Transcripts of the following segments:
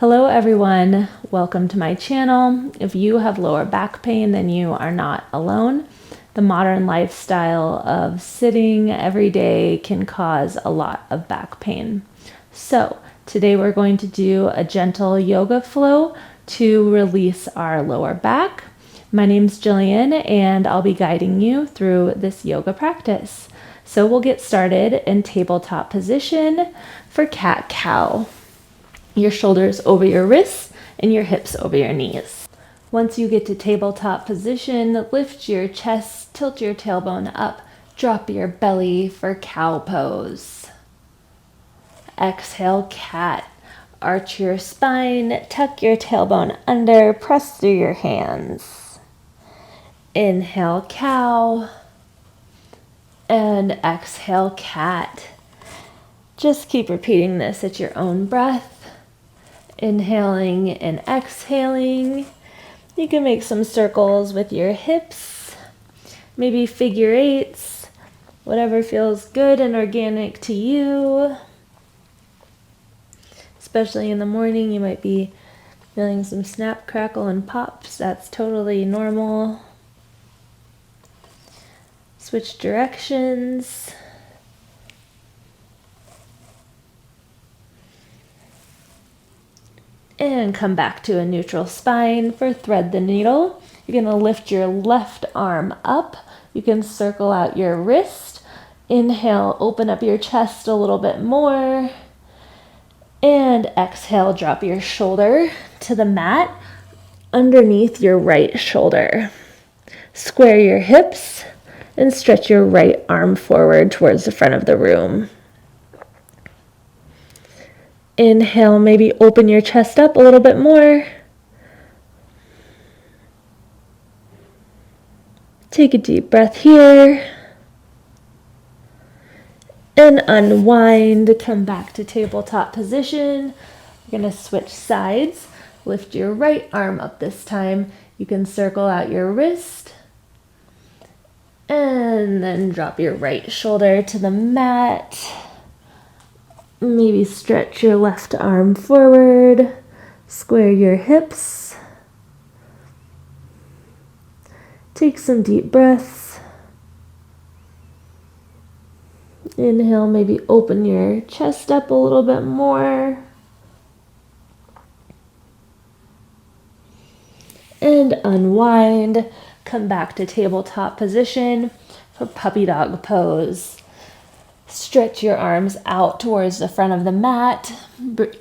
Hello everyone, welcome to my channel. If you have lower back pain, then you are not alone. The modern lifestyle of sitting every day can cause a lot of back pain. So today we're going to do a gentle yoga flow to release our lower back. My name's Jillian and I'll be guiding you through this yoga practice. So we'll get started in tabletop position for cat-cow. Your shoulders over your wrists and your hips over your knees. Once you get to tabletop position, lift your chest, tilt your tailbone up, drop your belly for cow pose. Exhale, cat. Arch your spine, tuck your tailbone under, press through your hands. Inhale, cow. And exhale, cat. Just keep repeating this at your own breath. Inhaling and exhaling. You can make some circles with your hips, maybe figure eights, whatever feels good and organic to you. Especially in the morning, you might be feeling some snap, crackle, and pops. That's totally normal. Switch directions. And come back to a neutral spine for thread the needle. You're going to lift your left arm up. You can circle out your wrist. Inhale, open up your chest a little bit more. And exhale, drop your shoulder to the mat underneath your right shoulder. Square your hips and stretch your right arm forward towards the front of the room. Inhale, maybe open your chest up a little bit more. Take a deep breath here. And unwind, come back to tabletop position. You're going to switch sides. Lift your right arm up this time. You can circle out your wrist. And then drop your right shoulder to the mat. Maybe stretch your left arm forward, square your hips, take some deep breaths. Inhale, maybe open your chest up a little bit more. And unwind, come back to tabletop position for puppy dog pose. Stretch your arms out towards the front of the mat.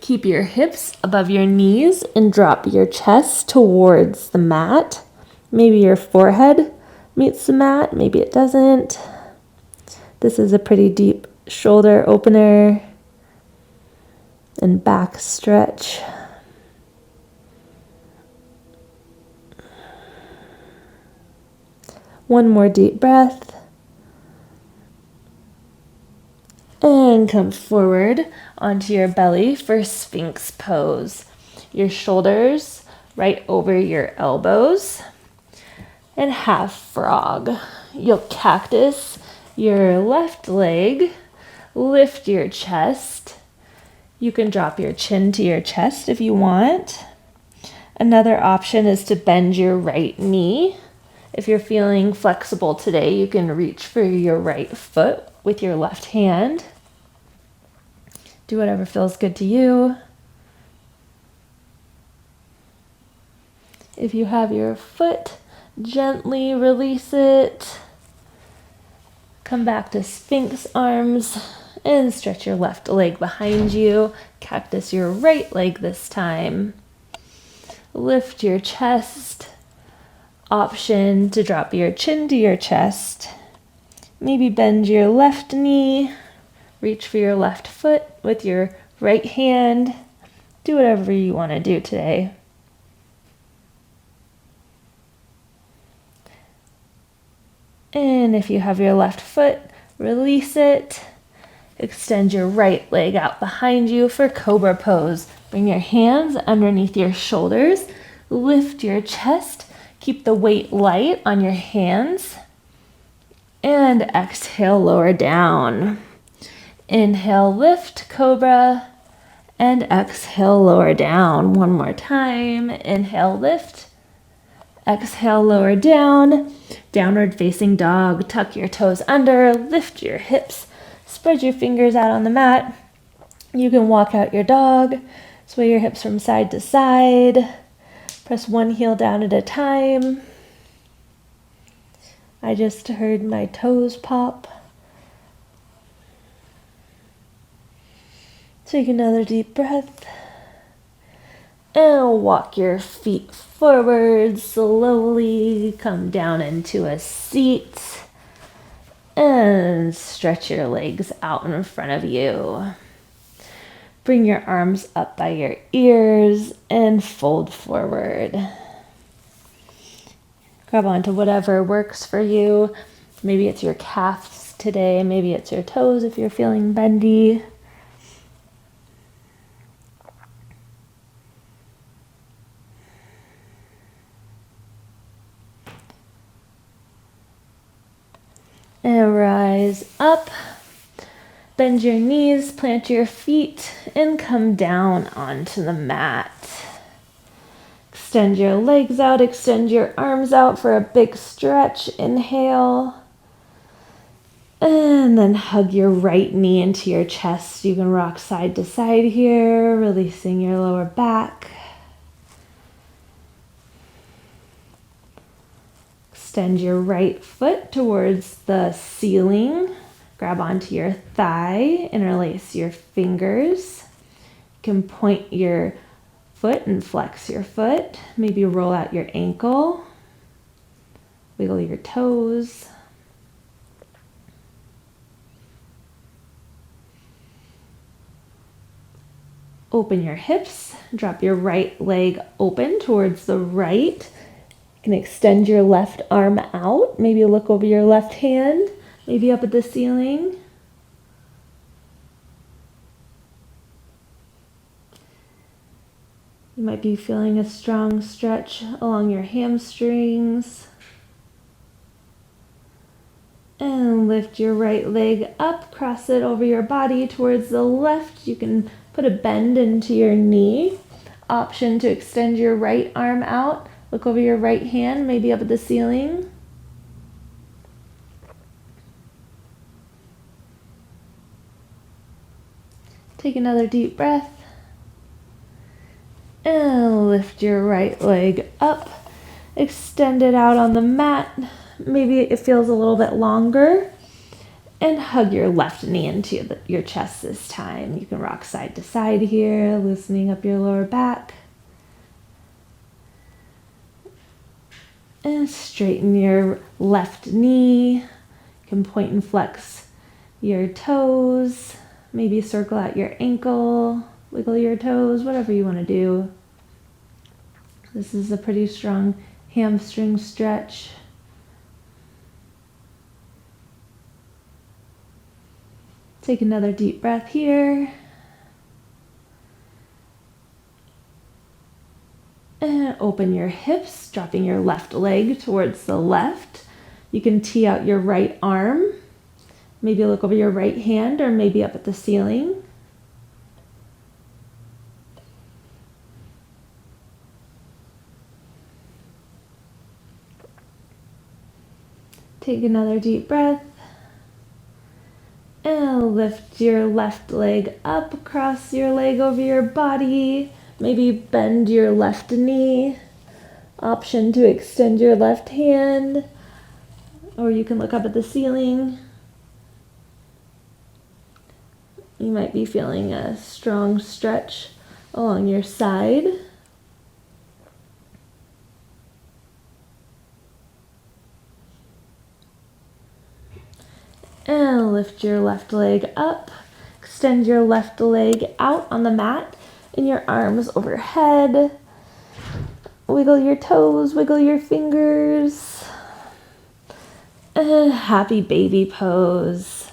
Keep your hips above your knees and drop your chest towards the mat. Maybe your forehead meets the mat, maybe it doesn't. This is a pretty deep shoulder opener and back stretch. One more deep breath. And come forward onto your belly for Sphinx pose. Your shoulders right over your elbows. And half frog. You'll cactus your left leg. Lift your chest. You can drop your chin to your chest if you want. Another option is to bend your right knee. If you're feeling flexible today, you can reach for your right foot with your left hand. Do whatever feels good to you. If you have your foot, gently release it. Come back to Sphinx arms and stretch your left leg behind you. Cactus your right leg this time. Lift your chest. Option to drop your chin to your chest. Maybe bend your left knee. Reach for your left foot with your right hand. Do whatever you want to do today. And if you have your left foot, release it. Extend your right leg out behind you for cobra pose. Bring your hands underneath your shoulders. Lift your chest. Keep the weight light on your hands. And exhale, lower down. Inhale, lift, cobra. And exhale, lower down. One more time. Inhale, lift. Exhale, lower down. Downward facing dog. Tuck your toes under. Lift your hips. Spread your fingers out on the mat. You can walk out your dog. Sway your hips from side to side. Press one heel down at a time. I just heard my toes pop. Take another deep breath. And walk your feet forward slowly. Come down into a seat. And stretch your legs out in front of you. Bring your arms up by your ears and fold forward. Grab onto whatever works for you. Maybe it's your calves today. Maybe it's your toes if you're feeling bendy. And rise up. Bend your knees, plant your feet, and come down onto the mat. Extend your legs out, extend your arms out for a big stretch. Inhale. And then hug your right knee into your chest. You can rock side to side here, releasing your lower back. Extend your right foot towards the ceiling. Grab onto your thigh, interlace your fingers. You can point your foot and flex your foot. Maybe roll out your ankle. Wiggle your toes. Open your hips. Drop your right leg open towards the right. You can extend your left arm out. Maybe look over your left hand. Maybe up at the ceiling. You might be feeling a strong stretch along your hamstrings. And lift your right leg up, cross it over your body towards the left. You can put a bend into your knee. Option to extend your right arm out. Look over your right hand, maybe up at the ceiling. Take another deep breath. And lift your right leg up. Extend it out on the mat. Maybe it feels a little bit longer. And hug your left knee into your chest this time. You can rock side to side here, loosening up your lower back. And straighten your left knee. You can point and flex your toes. Maybe circle out your ankle, wiggle your toes, whatever you want to do. This is a pretty strong hamstring stretch. Take another deep breath here. And open your hips, dropping your left leg towards the left. You can tee out your right arm. Maybe look over your right hand or maybe up at the ceiling. Take another deep breath. And lift your left leg up, cross your leg over your body. Maybe bend your left knee. Option to extend your left hand. Or you can look up at the ceiling. You might be feeling a strong stretch along your side. And lift your left leg up. Extend your left leg out on the mat and your arms overhead. Wiggle your toes, wiggle your fingers. And happy baby pose.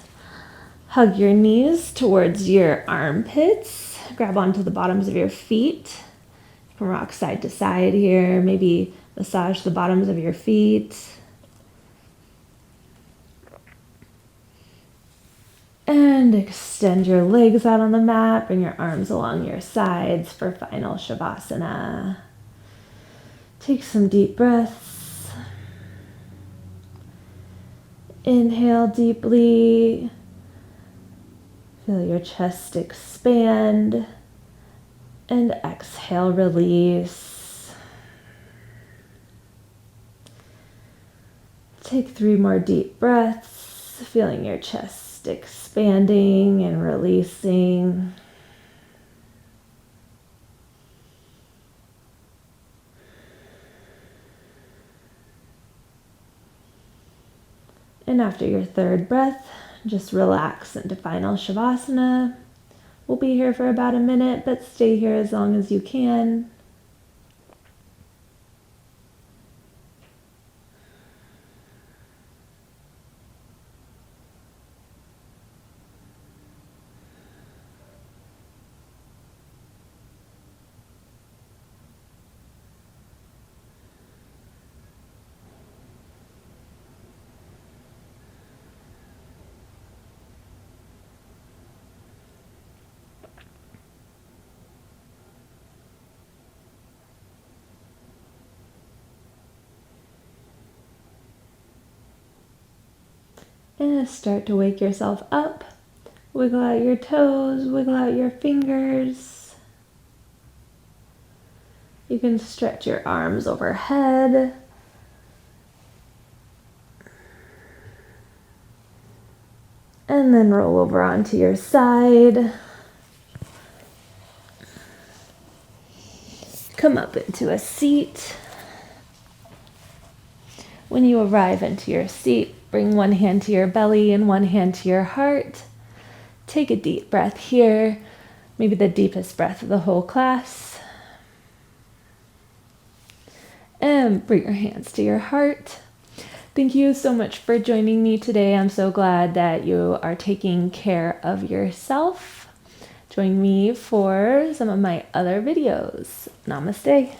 Hug your knees towards your armpits. Grab onto the bottoms of your feet. You can rock side to side here. Maybe massage the bottoms of your feet. And extend your legs out on the mat. Bring your arms along your sides for final Shavasana. Take some deep breaths. Inhale deeply. Feel your chest expand. And exhale, release. Take 3 more deep breaths, feeling your chest expanding and releasing. And after your 3rd breath, just relax into final Shavasana. We'll be here for about a minute, but stay here as long as you can. And start to wake yourself up. Wiggle out your toes, wiggle out your fingers. You can stretch your arms overhead. And then roll over onto your side. Come up into a seat. When you arrive into your seat, bring one hand to your belly and one hand to your heart. Take a deep breath here, maybe the deepest breath of the whole class. And bring your hands to your heart. Thank you so much for joining me today. I'm so glad that you are taking care of yourself. Join me for some of my other videos. Namaste.